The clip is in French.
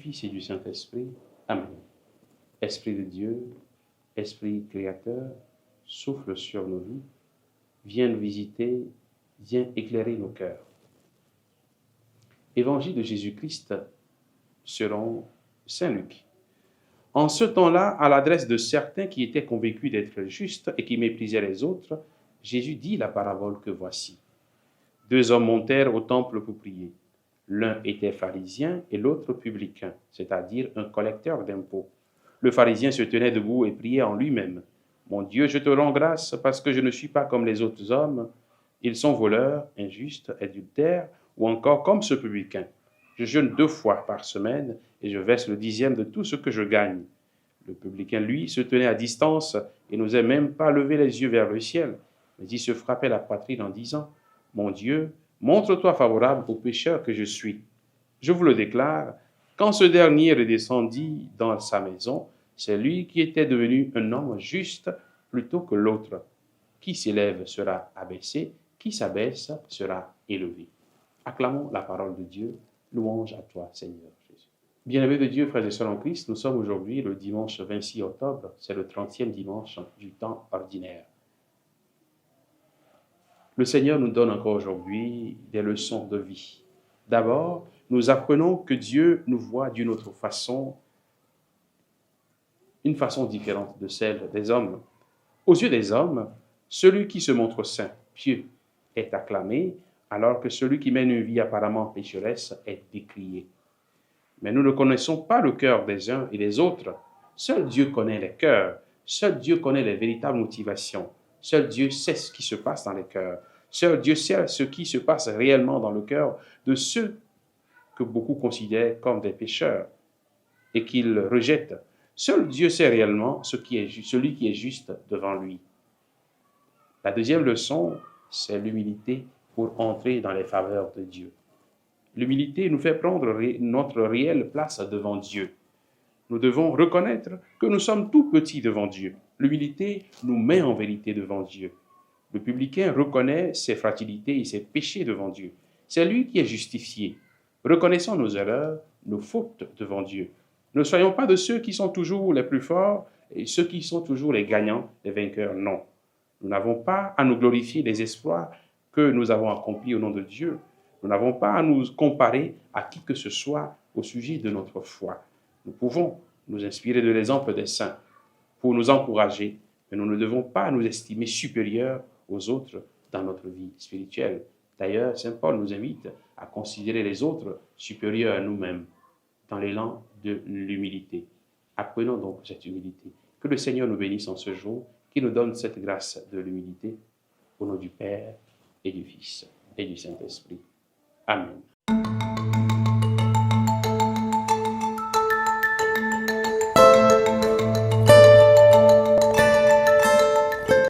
Fils et du Saint-Esprit. Amen. Esprit de Dieu, Esprit créateur, souffle sur nos vies, viens nous visiter, viens éclairer nos cœurs. Évangile de Jésus-Christ selon Saint Luc. En ce temps-là, à l'adresse de certains qui étaient convaincus d'être justes et qui méprisaient les autres, Jésus dit la parabole que voici. 2 hommes montèrent au temple pour prier. L'un était pharisien et l'autre publicain, c'est-à-dire un collecteur d'impôts. Le pharisien se tenait debout et priait en lui-même. « Mon Dieu, je te rends grâce parce que je ne suis pas comme les autres hommes. Ils sont voleurs, injustes, adultères, ou encore comme ce publicain. Je jeûne 2 fois par semaine et je verse le 10e de tout ce que je gagne. » Le publicain, lui, se tenait à distance et n'osait même pas lever les yeux vers le ciel, mais il se frappait la poitrine en disant « Mon Dieu, montre-toi favorable au pécheur que je suis. » Je vous le déclare, quand ce dernier redescendit dans sa maison, c'est lui qui était devenu un homme juste plutôt que l'autre. Qui s'élève sera abaissé, qui s'abaisse sera élevé. Acclamons la parole de Dieu. Louange à toi, Seigneur Jésus. Bien-aimés de Dieu, frères et sœurs en Christ, nous sommes aujourd'hui le dimanche 26 octobre, c'est le 30e dimanche du temps ordinaire. Le Seigneur nous donne encore aujourd'hui des leçons de vie. D'abord, nous apprenons que Dieu nous voit d'une autre façon, une façon différente de celle des hommes. Aux yeux des hommes, celui qui se montre saint, pieux, est acclamé, alors que celui qui mène une vie apparemment pécheresse est décrié. Mais nous ne connaissons pas le cœur des uns et des autres. Seul Dieu connaît les cœurs, seul Dieu connaît les véritables motivations, seul Dieu sait ce qui se passe dans les cœurs, seul Dieu sait ce qui se passe réellement dans le cœur de ceux que beaucoup considèrent comme des pécheurs et qu'ils rejettent. Seul Dieu sait réellement celui qui est juste devant lui. La deuxième leçon, c'est l'humilité pour entrer dans les faveurs de Dieu. L'humilité nous fait prendre notre réelle place devant Dieu. Nous devons reconnaître que nous sommes tout petits devant Dieu. L'humilité nous met en vérité devant Dieu. Le publicain reconnaît ses fragilités et ses péchés devant Dieu. C'est lui qui est justifié. Reconnaissons nos erreurs, nos fautes devant Dieu. Ne soyons pas de ceux qui sont toujours les plus forts et ceux qui sont toujours les gagnants, les vainqueurs. Non. Nous n'avons pas à nous glorifier des exploits que nous avons accomplis au nom de Dieu. Nous n'avons pas à nous comparer à qui que ce soit au sujet de notre foi. Nous pouvons nous inspirer de l'exemple des saints pour nous encourager, mais nous ne devons pas nous estimer supérieurs aux autres dans notre vie spirituelle. D'ailleurs, saint Paul nous invite à considérer les autres supérieurs à nous-mêmes dans l'élan de l'humilité. Apprenons donc cette humilité. Que le Seigneur nous bénisse en ce jour, qu'il nous donne cette grâce de l'humilité, au nom du Père et du Fils et du Saint-Esprit. Amen.